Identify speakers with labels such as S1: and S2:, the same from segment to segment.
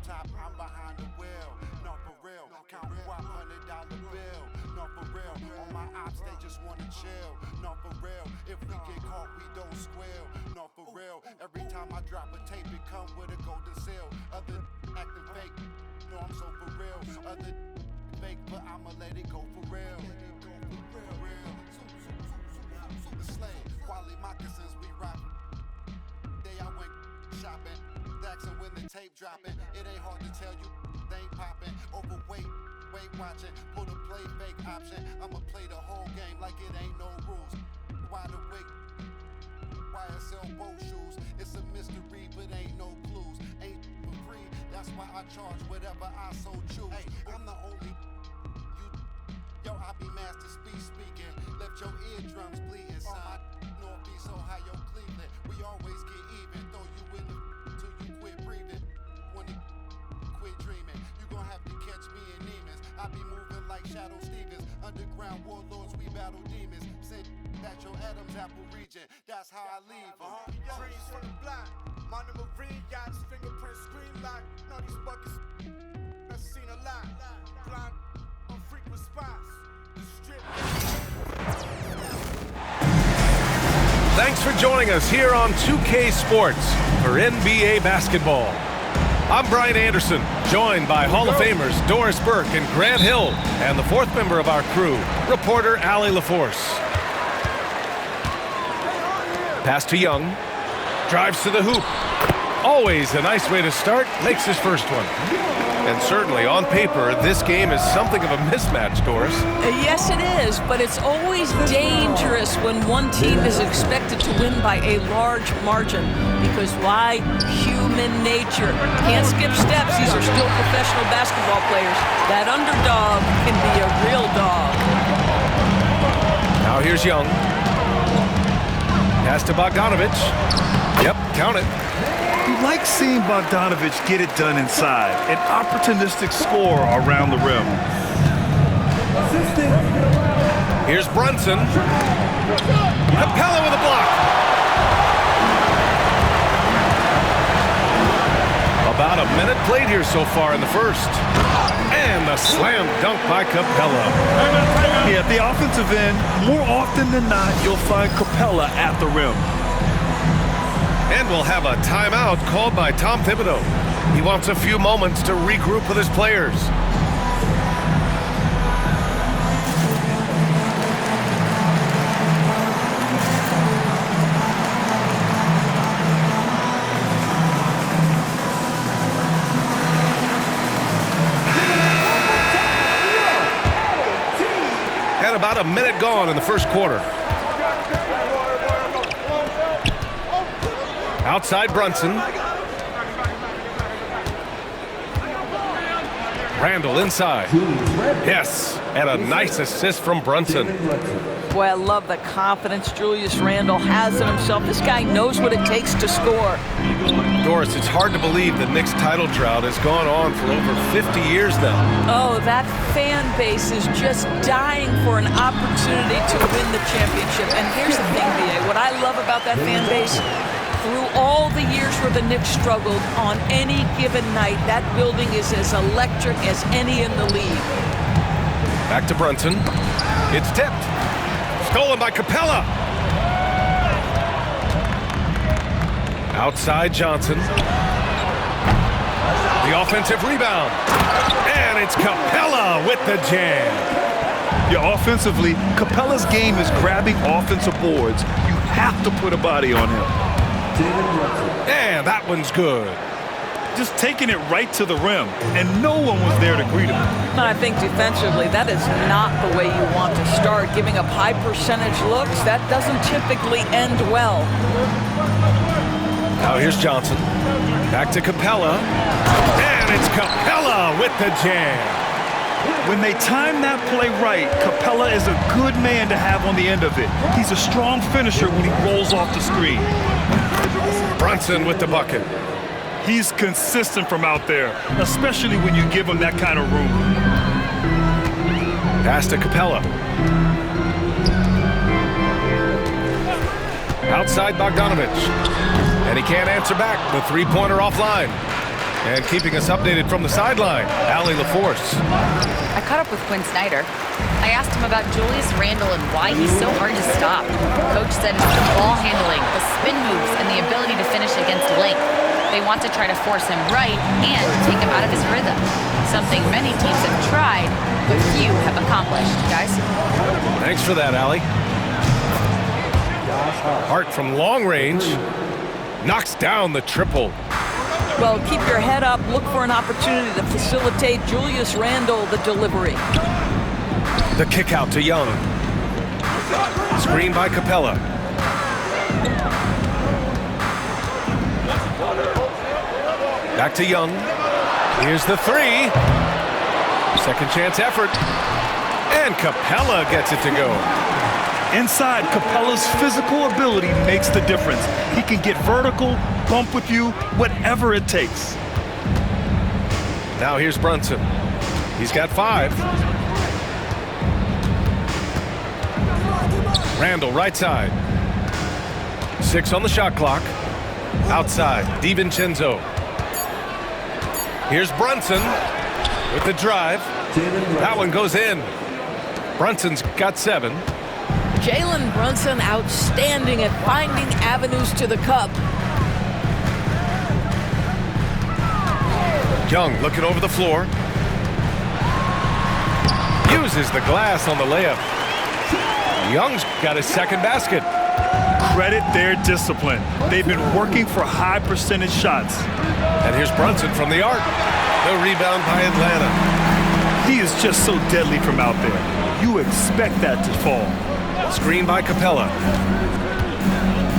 S1: top, I'm behind the wheel. No, for real. Count what $100 bill. No, for real. On my ops, they just wanna chill. No, for real. If we get caught, we don't squeal. No, for real. Every time I drop a tape, it come with a golden seal. Other acting fake. No, I'm so for real. Other fake, but I'ma let it go for real. The slave, quality moccasins we rock. Day I went shopping, Daxon when the tape dropping. It ain't hard to tell you they ain't popping. Overweight, weight watching, pull the play fake option. I'ma play the whole game like it ain't no rules. Wide awake, YSL bow shoes. It's a mystery, but ain't no clues. Ain't for free, that's why I charge whatever I so choose. Hey, I'm the only yo, I be master speaking. Left your eardrums bleeding, son. Northeast Ohio, Cleveland. We always get even. Throw you in the till you quit breathing. When you quit dreaming, you gon' have to catch me in demons. I be moving like Shadow Stevens. Underground warlords, we battle demons. Send that your Adam's apple region. That's how I leave.
S2: Trees from the block. Mountain Marine yachts, fingerprint screen lock. Know these buckets. I've seen a lot. Blind on frequent spots. The strip.
S3: Thanks for joining us here on 2K Sports for NBA basketball. I'm Brian Anderson, joined by Hall of Famers Doris Burke and Grant Hill, and the fourth member of our crew, reporter Allie LaForce. Pass to Young, drives to the hoop. Always a nice way to start, makes his first one. And certainly, on paper, this game is something of a mismatch, Doris.
S4: Yes, it is, but it's always dangerous when one team is expected to win by a large margin. Because why? Human nature. Can't skip steps. These are still professional basketball players. That underdog can be a real dog.
S3: Now here's Young. Pass to Bogdanovic. Yep, count it.
S5: You like seeing Bogdanovic get it done inside, an opportunistic score around the rim.
S3: Here's Brunson. Capella with a block. About a minute played here so far in the first. And the slam dunk by Capella.
S5: Yeah, at the offensive end, more often than not, you'll find Capella at the rim.
S3: And we'll have a timeout called by Tom Thibodeau. He wants a few moments to regroup with his players. And about a minute gone in the first quarter. Outside Brunson. Randall inside. Yes, and a nice assist from Brunson.
S4: Boy, I love the confidence Julius Randle has in himself. This guy knows what it takes to score.
S3: Doris, it's hard to believe the Knicks title drought has gone on for over 50 years now.
S4: Oh, that fan base is just dying for an opportunity to win the championship. And here's the thing, B.A., what I love about that fan base, through all the years where the Knicks struggled, on any given night, that building is as electric as any in the league.
S3: Back to Brunson. It's tipped. Stolen by Capella. Outside Johnson. The offensive rebound. And it's Capella with the jam.
S5: Yeah, offensively, Capella's game is grabbing offensive boards. You have to put a body on him.
S3: And that one's good.
S5: Just taking it right to the rim, and no one was there to greet him.
S4: And I think defensively, that is not the way you want to start. Giving up high percentage looks, that doesn't typically end well.
S3: Now here's Johnson. Back to Capella. And it's Capella with the jam.
S5: When they time that play right, Capella is a good man to have on the end of it. He's a strong finisher when he rolls off the screen.
S3: Brunson with the bucket.
S5: He's consistent from out there, especially when you give him that kind of room.
S3: Pass to Capella. Outside Bogdanovic. And he can't answer back. The three-pointer offline. And keeping us updated from the sideline, Allie LaForce.
S6: I caught up with Quinn Snyder. I asked him about Julius Randle and why he's so hard to stop. Coach said it's the ball handling, the spin moves, and the ability to finish against length. They want to try to force him right and take him out of his rhythm. Something many teams have tried, but few have accomplished, guys.
S3: Thanks for that, Allie. Hart from long range knocks down the triple.
S4: Well, keep your head up. Look for an opportunity to facilitate Julius Randle the delivery.
S3: The kick out to Young. Screen by Capella. Back to Young. Here's the three. Second chance effort. And Capella gets it to go.
S5: Inside, Capella's physical ability makes the difference. He can get vertical, bump with you, whatever it takes.
S3: Now here's Brunson. He's got 5. Randle right side. 6 on the shot clock. Outside, DiVincenzo. Here's Brunson with the drive. That one goes in. Brunson's got 7.
S4: Jalen Brunson outstanding at finding avenues to the cup.
S3: Young looking over the floor. Uses the glass on the layup. Young's got his second basket.
S5: Credit their discipline. They've been working for high percentage shots.
S3: And here's Brunson from the arc. The rebound by Atlanta.
S5: He is just so deadly from out there. You expect that to fall.
S3: Screen by Capella.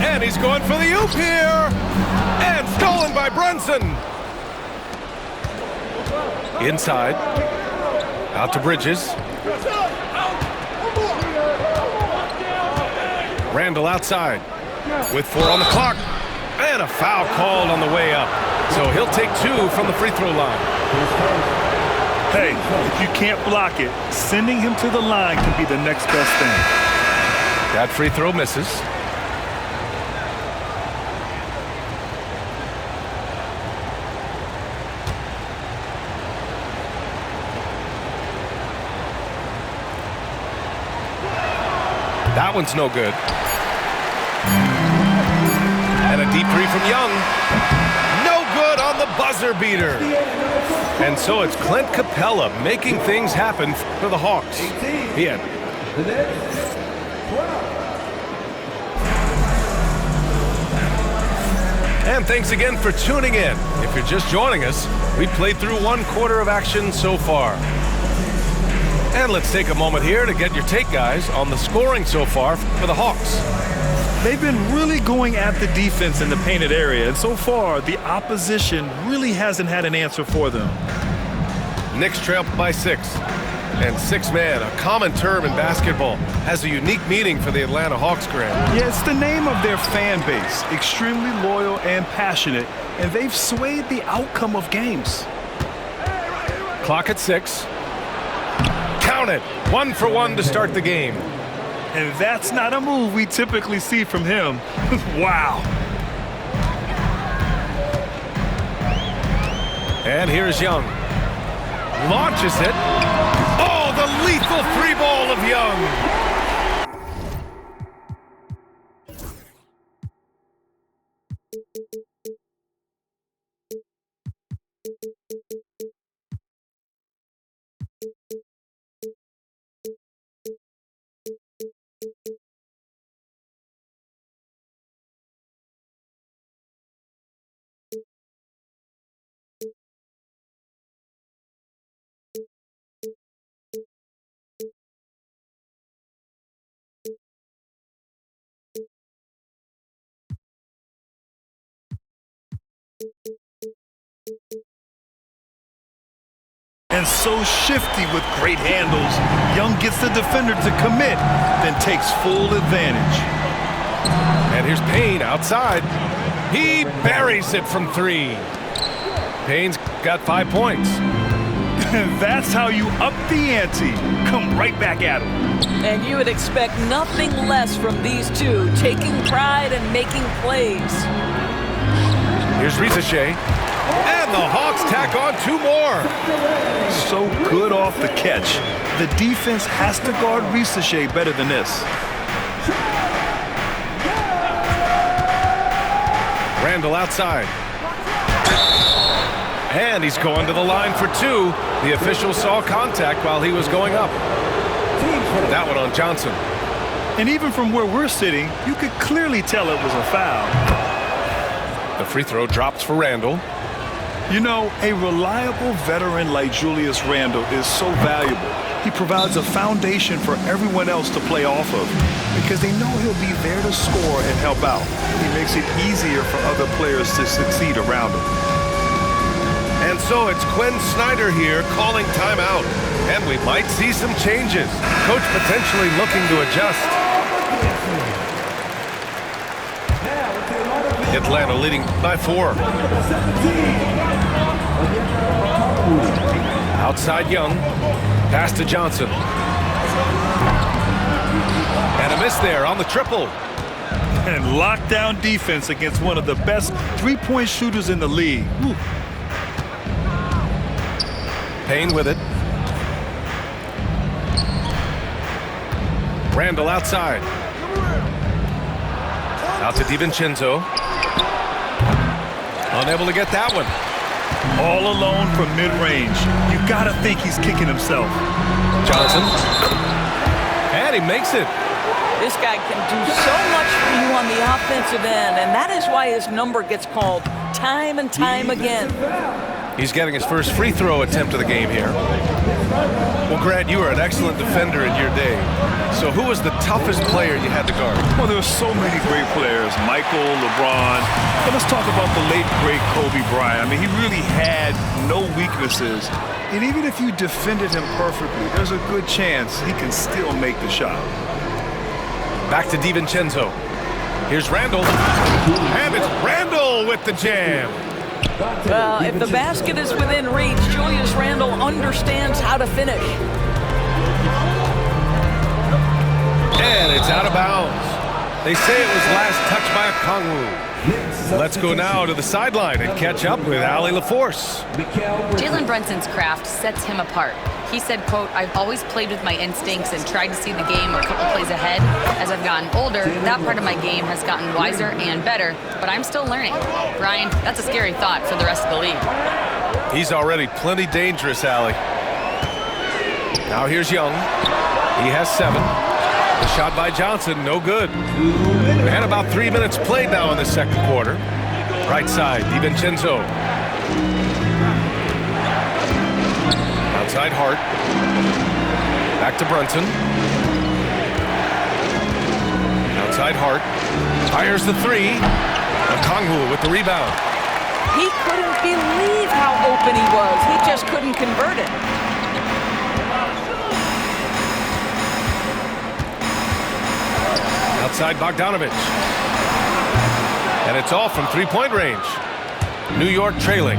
S3: And he's going for the oop here. And stolen by Brunson. Inside. Out to Bridges. Randle outside. With 4 on the clock. And a foul called on the way up. So he'll take 2 from the free throw line.
S5: Hey, if you can't block it, sending him to the line can be the next best thing.
S3: That free throw misses. That one's no good. And a deep 3 from Young. No good on the buzzer beater. And so it's Clint Capella making things happen for the Hawks. He had And thanks again for tuning in. If you're just joining us, we played through 1 quarter of action so far. And let's take a moment here to get your take, guys, on the scoring so far for the Hawks.
S5: They've been really going at the defense in the painted area, and so far, the opposition really hasn't had an answer for them.
S3: Knicks trail by 6. And 6-man, a common term in basketball, has a unique meaning for the Atlanta Hawks, Grant.
S5: Yeah, it's the name of their fan base, extremely loyal and passionate, and they've swayed the outcome of games.
S3: Clock at 6. Count it. 1 for 1 to start the game.
S5: And that's not a move we typically see from him. Wow.
S3: And here's Young. Launches it. Oh, the lethal 3-ball of Young.
S5: And so shifty with great handles. Young gets the defender to commit, then takes full advantage.
S3: And here's Payne outside. He buries it from 3. Payne's got 5 points.
S5: That's how you up the ante. Come right back at him.
S4: And you would expect nothing less from these two, taking pride and making plays.
S3: Here's Rizichet. And the Hawks tack on 2 more.
S5: So good off the catch. The defense has to guard Risacher better than this.
S3: Randall outside. And he's going to the line for 2. The official saw contact while he was going up. That one on Johnson.
S5: And even from where we're sitting, you could clearly tell it was a foul.
S3: The free throw drops for Randall.
S5: You know, a reliable veteran like Julius Randle is so valuable. He provides a foundation for everyone else to play off of because they know he'll be there to score and help out. He makes it easier for other players to succeed around him.
S3: And so it's Quinn Snyder here calling timeout. And we might see some changes. Coach potentially looking to adjust. Atlanta leading by 4. Outside Young. Pass to Johnson. And a miss there on the triple.
S5: And lockdown defense against one of the best three-point shooters in the league. Whew.
S3: Payne with it. Randall outside. Out to DiVincenzo. Unable to get that one.
S5: All alone from mid-range. You gotta think he's kicking himself.
S3: Johnson. And he makes it.
S4: This guy can do so much for you on the offensive end, and that is why his number gets called time and time again.
S3: He's getting his first free throw attempt of the game here. Well, Grant, you were an excellent defender in your day. So who was the toughest player you had to guard?
S5: Well, there were so many great players. Michael, LeBron. But let's talk about the late, great Kobe Bryant. I mean, he really had no weaknesses. And even if you defended him perfectly, there's a good chance he can still make the shot.
S3: Back to DiVincenzo. Here's Randall. And it's Randall with the jam.
S4: Well, if the basket is within reach, Julius Randle understands how to finish.
S3: And it's out of bounds. They say it was last touched by a Kongwu. Let's go now to the sideline and catch up with Allie LaForce.
S6: Jalen Brunson's craft sets him apart. He said, quote, "I've always played with my instincts and tried to see the game a couple plays ahead. As I've gotten older, that part of my game has gotten wiser and better, but I'm still learning." Brian, that's a scary thought for the rest of the league.
S3: He's already plenty dangerous, Allie. Now here's Young. He has 7. The shot by Johnson, no good. And about 3 minutes played now in the second quarter. Right side, DiVincenzo. Outside Hart. Back to Brunson. Outside Hart. Fires the 3. Okongwu with the rebound.
S4: He couldn't believe how open he was. He just couldn't convert it.
S3: Outside Bogdanovich. And it's all from three-point range. New York trailing.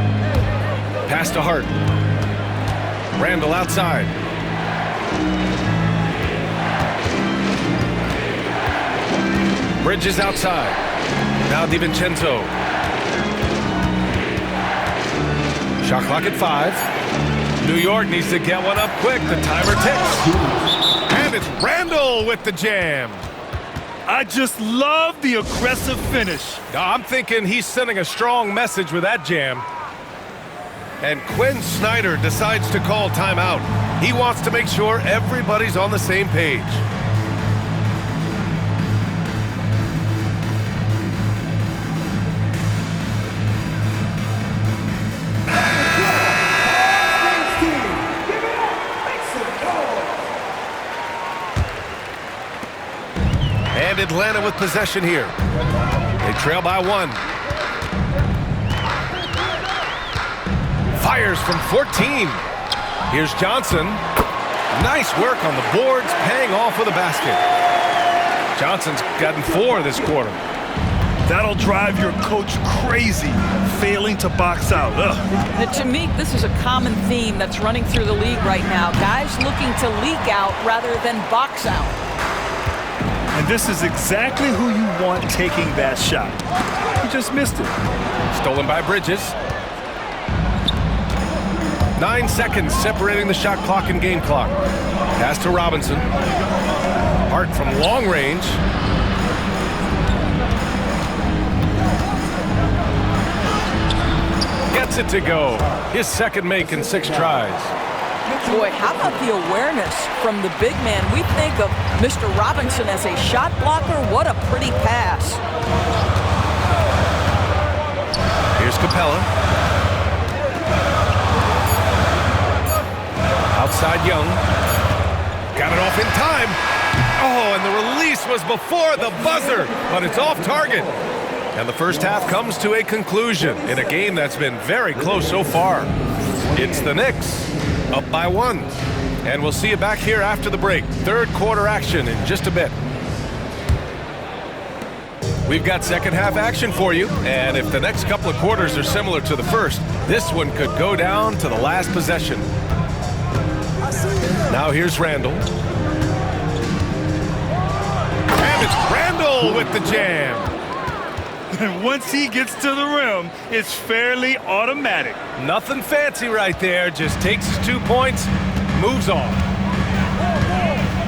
S3: Pass to Hart. Randall outside. Bridges outside. Now DiVincenzo. Shot clock at 5. New York needs to get one up quick. The timer ticks. And it's Randall with the jam.
S5: I just love the aggressive finish.
S3: I'm thinking he's sending a strong message with that jam. And Quinn Snyder decides to call timeout. He wants to make sure everybody's on the same page. And Atlanta with possession here. They trail by 1. Fires from 14. Here's Johnson. Nice work on the boards, paying off with a basket. Johnson's gotten 4 this quarter.
S5: That'll drive your coach crazy, failing to box out.
S4: Now, to me, this is a common theme that's running through the league right now. Guys looking to leak out rather than box out.
S5: And this is exactly who you want taking that shot. He just missed it.
S3: Stolen by Bridges. 9 seconds separating the shot clock and game clock. Pass to Robinson. Hart from long range. Gets it to go. His second make in 6 tries.
S4: Boy, how about the awareness from the big man? We think of Mr. Robinson as a shot blocker. What a pretty pass.
S3: Here's Capella. Outside Young. Got it off in time. Oh, and the release was before the buzzer, but it's off target. And the first half comes to a conclusion in a game that's been very close so far. It's the Knicks up by 1. And we'll see you back here after the break. Third quarter action in just a bit. We've got second half action for you, and if the next couple of quarters are similar to the first, this one could go down to the last possession. Now here's Randall. And it's Randall with the jam.
S5: And once he gets to the rim, it's fairly automatic.
S3: Nothing fancy right there, just takes his 2 points, moves on.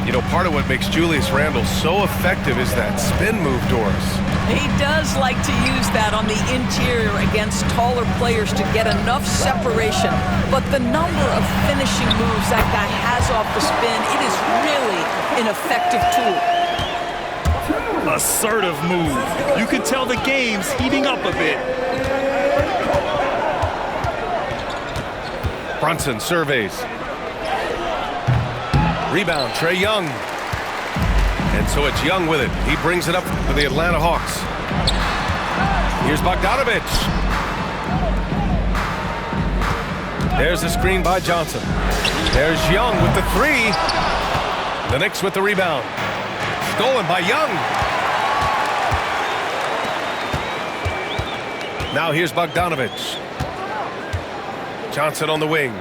S3: You know, part of what makes Julius Randle so effective is that spin move, Doris.
S4: He does like to use that on the interior against taller players to get enough separation. But the number of finishing moves that guy has off the spin, it is really an effective tool.
S5: Assertive move. You can tell the game's heating up a bit.
S3: Brunson surveys. Rebound, Trae Young. And so it's Young with it. He brings it up for the Atlanta Hawks. Here's Bogdanovich. There's a screen by Johnson. There's Young with the 3. The Knicks with the rebound. Stolen by Young. Now here's Bogdanovich. Johnson on the wing.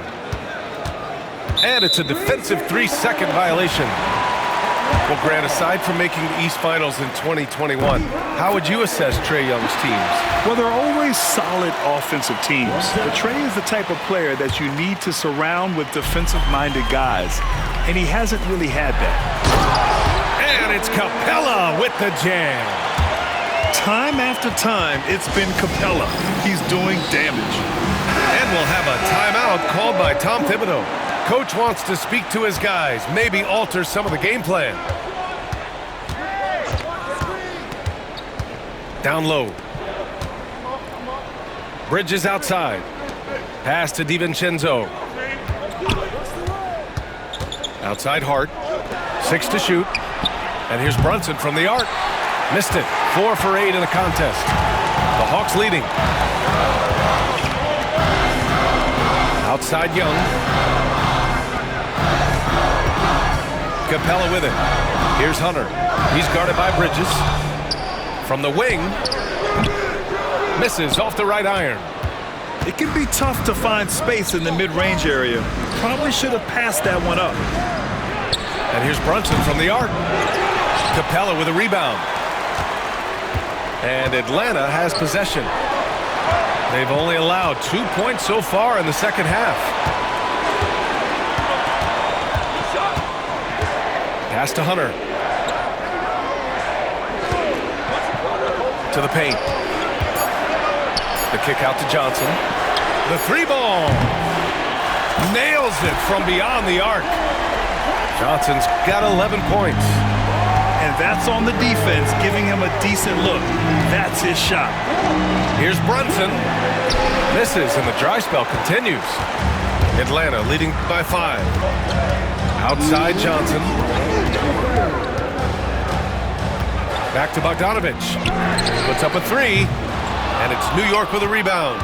S3: And it's a defensive 3-second violation. Well, Grant, aside from making the East Finals in 2021, how would you assess Trae Young's teams?
S5: Well, they're always solid offensive teams. But Trae is the type of player that you need to surround with defensive-minded guys, and he hasn't really had that.
S3: And it's Capella with the jam.
S5: Time after time, it's been Capella. He's doing damage.
S3: And we'll have a timeout called by Tom Thibodeau. Coach wants to speak to his guys, maybe alter some of the game plan. Down low. Bridges outside. Pass to DiVincenzo. Outside Hart. 6 to shoot. And here's Brunson from the arc. Missed it. 4 for 8 in the contest. The Hawks leading. Outside Young. Capella with it. Here's Hunter. He's guarded by Bridges. From the wing. Misses off the right iron.
S5: It can be tough to find space in the mid-range area. Probably should have passed that one up.
S3: And here's Brunson from the arc. Capella with a rebound. And Atlanta has possession. They've only allowed 2 points so far in the second half. Pass to Hunter. To the paint. The kick out to Johnson. The 3-ball. Nails it from beyond the arc. Johnson's got 11 points.
S5: And that's on the defense, giving him a decent look. That's his shot.
S3: Here's Brunson. Misses, and the dry spell continues. Atlanta leading by 5. Outside Johnson. Back to Bogdanovich. Puts up a 3. And it's New York with a rebound.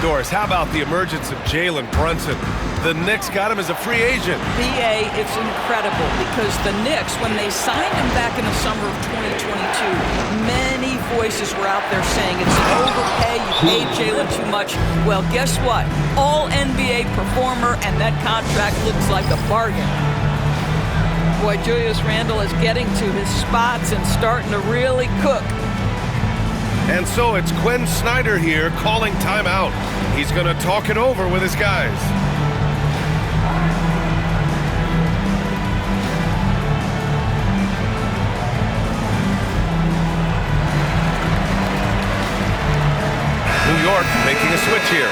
S3: Doris, how about the emergence of Jalen Brunson? The Knicks got him as a free agent.
S4: BA, it's incredible because the Knicks, when they signed him back in the summer of 2022, many voices were out there saying it's an overpay, you paid Jalen too much. Well, guess what? All NBA performer, and that contract looks like a bargain. Boy, Julius Randle is getting to his spots and starting to really cook.
S3: And so it's Quinn Snyder here calling timeout. He's going to talk it over with his guys. York making a switch here.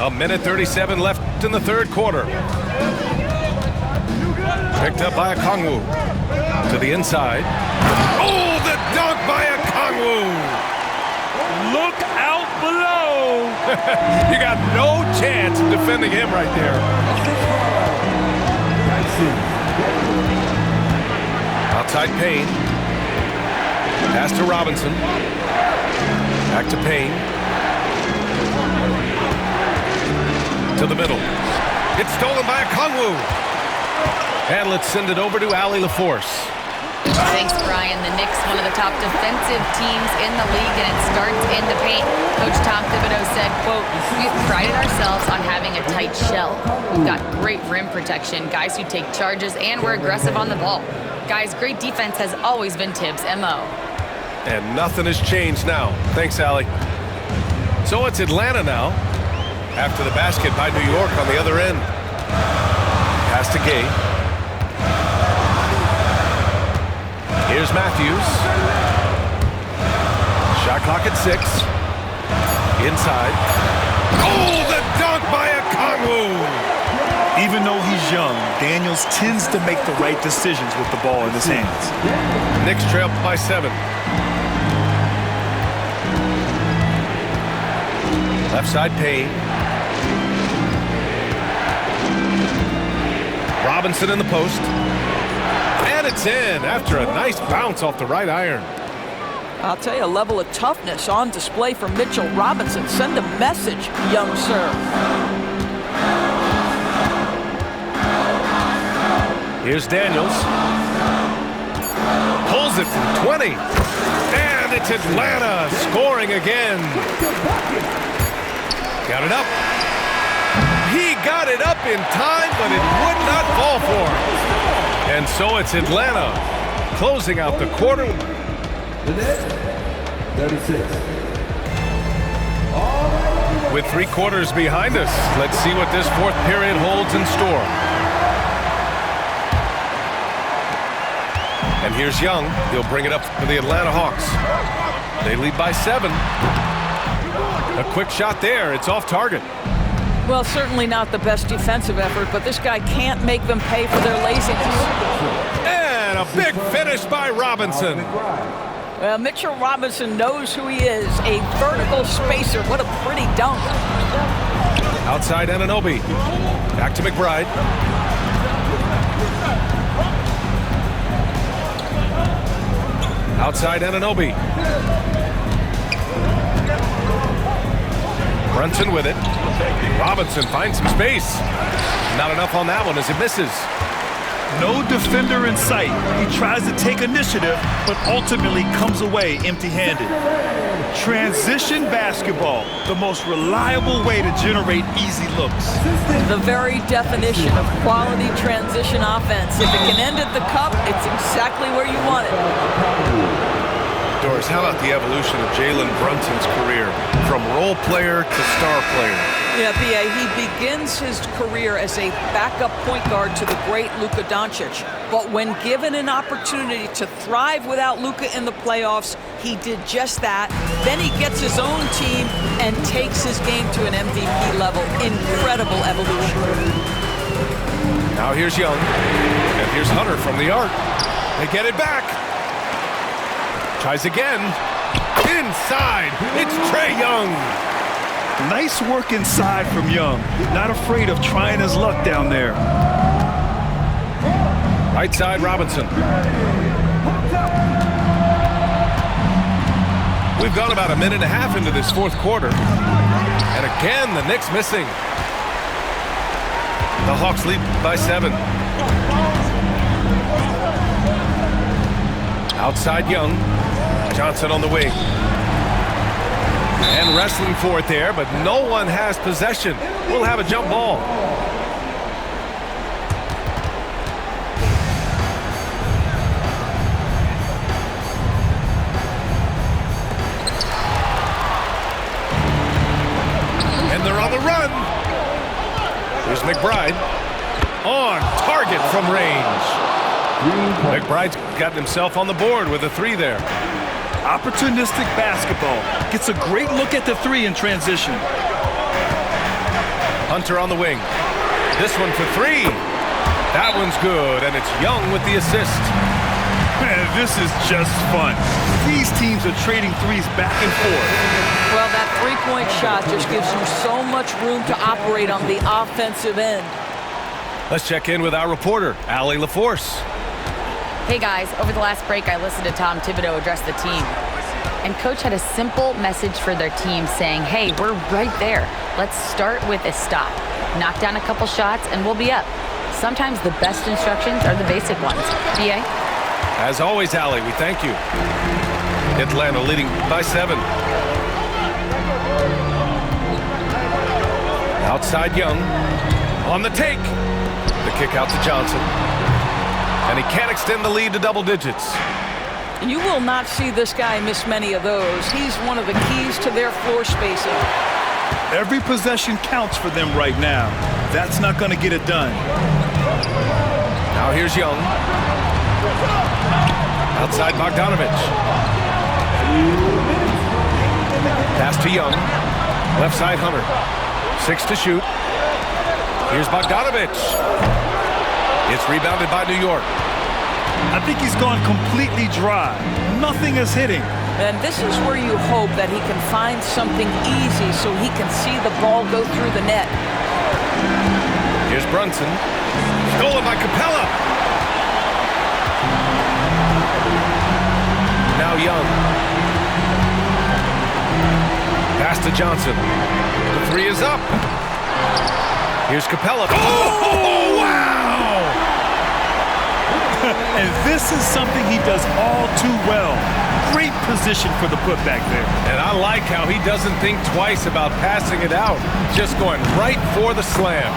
S3: A minute 37 left in the third quarter. Picked up by Okongwu. To the inside. Oh, the dunk by Okongwu!
S5: Look out below!
S3: You got no chance of defending him right there. Outside Payne. Pass to Robinson. Back to Payne. To the middle. It's stolen by Okongwu. And let's send it over to Allie LaForce.
S6: Thanks, Brian. The Knicks, one of the top defensive teams in the league, and it starts in the paint. Coach Tom Thibodeau said, quote, "We've prided ourselves on having a tight shell. We've got great rim protection, guys who take charges, and we're aggressive on the ball. Guys, great defense has always been Tibbs' MO."
S3: And nothing has changed now. Thanks, Allie. So it's Atlanta now. After the basket by New York on the other end. Pass to Gay. Here's Matthews. Shot clock at 6. Inside. Oh, the dunk by Okongwu!
S5: Even though he's young, Daniels tends to make the right decisions with the ball in his hands.
S3: Knicks trail by 7. Left side Payne. Robinson in the post. And it's in after a nice bounce off the right iron.
S4: I'll tell you, a level of toughness on display from Mitchell Robinson. Send a message, young sir.
S3: Here's Daniels. Pulls it from 20. And it's Atlanta scoring again. Got it up. He got it up in time, but it would not fall for him. And so it's Atlanta closing out the quarter.
S7: The Knicks, 36.
S3: With 3 quarters behind us, let's see what this fourth period holds in store. And here's Young. He'll bring it up for the Atlanta Hawks. They lead by 7. A quick shot there. It's off target.
S4: Well, certainly not the best defensive effort, but this guy can't make them pay for their laziness.
S3: And a big finish by Robinson.
S4: Well, Mitchell Robinson knows who he is, a vertical spacer. What a pretty dunk.
S3: Outside Anunoby. Back to McBride. Outside Anunoby. Brunson with it. Robinson finds some space. Not enough on that one as it misses.
S5: No defender in sight. He tries to take initiative, but ultimately comes away empty-handed. Transition basketball, the most reliable way to generate easy looks.
S4: The very definition of quality transition offense. If it can end at the cup, it's exactly where you want it.
S3: Doris, how about the evolution of Jalen Brunson's career from role player to star player?
S4: Yeah, B.A., he begins his career as a backup point guard to the great Luka Doncic. But when given an opportunity to thrive without Luka in the playoffs, he did just that. Then he gets his own team and takes his game to an MVP level. Incredible evolution.
S3: Now here's Young. And here's Hunter from the arc. They get it back. Tries again. Inside. It's Trae Young.
S5: Nice work inside from Young. Not afraid of trying his luck down there.
S3: Right side Robinson. We've gone about a minute and a half into this fourth quarter. And again, the Knicks missing. The Hawks lead by 7. Outside Young. Johnson on the wing. And wrestling for it there, but no one has possession. We'll have a jump ball. And they're on the run. Here's McBride. On target from range. McBride's gotten himself on the board with a 3 there.
S5: Opportunistic basketball. Gets a great look at the 3 in transition.
S3: Hunter on the wing. This one for 3. That one's good, and it's Young with the assist.
S5: Man, this is just fun. These teams are trading threes back and forth.
S4: Well, that three-point shot just gives you so much room to operate on the offensive end.
S3: Let's check in with our reporter, Allie LaForce.
S6: Hey guys, over the last break I listened to Tom Thibodeau address the team. And Coach had a simple message for their team saying, hey, we're right there. Let's start with a stop. Knock down a couple shots and we'll be up. Sometimes the best instructions are the basic ones. B.A.?
S3: As always, Allie, we thank you. Atlanta leading by 7. Outside Young. On the take. The kick out to Johnson. And he can't extend the lead to double digits.
S4: You will not see this guy miss many of those. He's one of the keys to their floor spacing.
S5: Every possession counts for them right now. That's not going to get it done.
S3: Now here's Young. Outside Bogdanovich. Pass to Young. Left side Hunter. 6 to shoot. Here's Bogdanovich. It's rebounded by New York.
S5: I think he's gone completely dry. Nothing is hitting.
S4: And this is where you hope that he can find something easy so he can see the ball go through the net.
S3: Here's Brunson. Stolen by Capella. Now Young. Pass to Johnson. The 3 is up. Here's Capella. Oh, wow!
S5: And this is something he does all too well. Great position for the putback there.
S3: And I like how he doesn't think twice about passing it out. Just going right for the slam.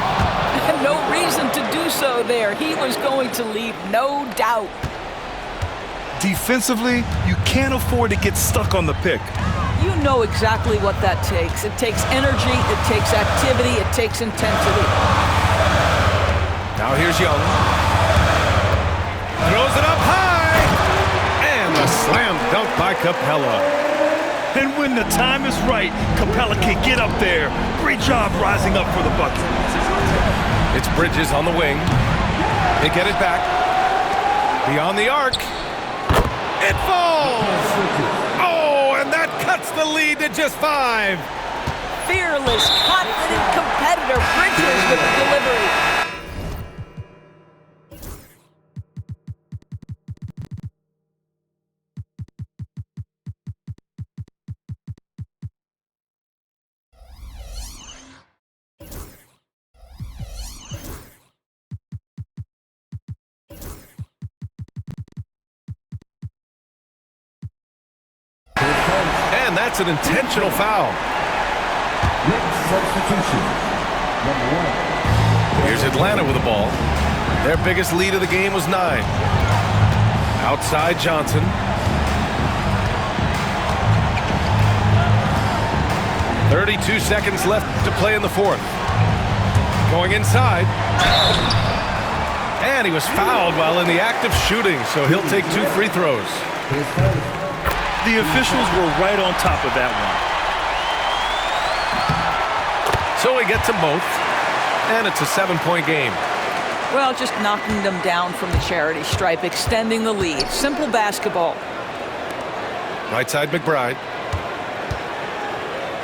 S4: No reason to do so there. He was going to leave, no doubt.
S5: Defensively, you can't afford to get stuck on the pick.
S4: You know exactly what that takes. It takes energy, it takes activity, it takes intensity.
S3: Now here's Young. Throws it up high. And a slam dunk by Capella.
S5: And when the time is right, Capella can get up there. Great job rising up for the bucket.
S3: It's Bridges on the wing. They get it back. Beyond the arc. It falls! Oh, and that cuts the lead to just 5.
S4: Fearless, confident competitor, Bridges with the delivery.
S3: And that's an intentional foul.
S7: Substitution. Number 1.
S3: Here's Atlanta with the ball. Their biggest lead of the game was 9. Outside Johnson. "32 seconds left to play in the 4th. Going inside. And he was fouled while in the act of shooting, so he'll take 2 free throws.
S5: The officials were right on top of that one.
S3: So he gets them both, and it's a 7-point game.
S4: Well, just knocking them down from the charity stripe, extending the lead. Simple basketball.
S3: Right side McBride.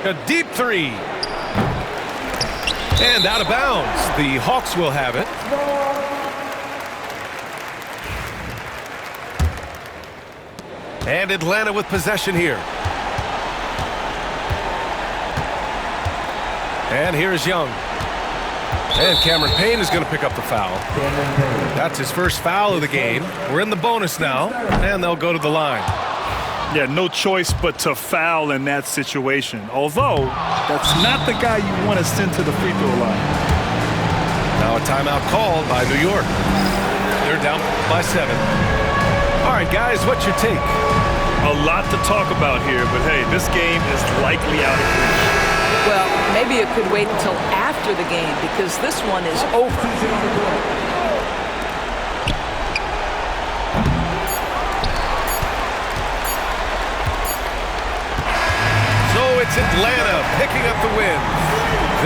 S3: A deep 3. And out of bounds. The Hawks will have it. And Atlanta with possession here. And here's Young. And Cameron Payne is going to pick up the foul. That's his first foul of the game. We're in the bonus now, and they'll go to the line.
S5: Yeah, no choice but to foul in that situation. Although, that's not the guy you want to send to the free throw line.
S3: Now a timeout called by New York. They're down by 7. All right, guys, what's your take?
S5: A lot to talk about here, but hey, this game is likely out of reach.
S4: Well, maybe it could wait until after the game because this one is over.
S3: Atlanta picking up the win.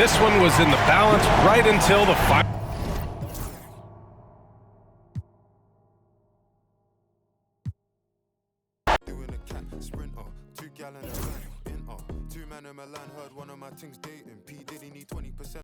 S3: This one was in the balance right until the final.
S8: Doing a cat sprinter, 2 gallon of in 2 man in Milan heard one of my things dating. P Diddy need 20%.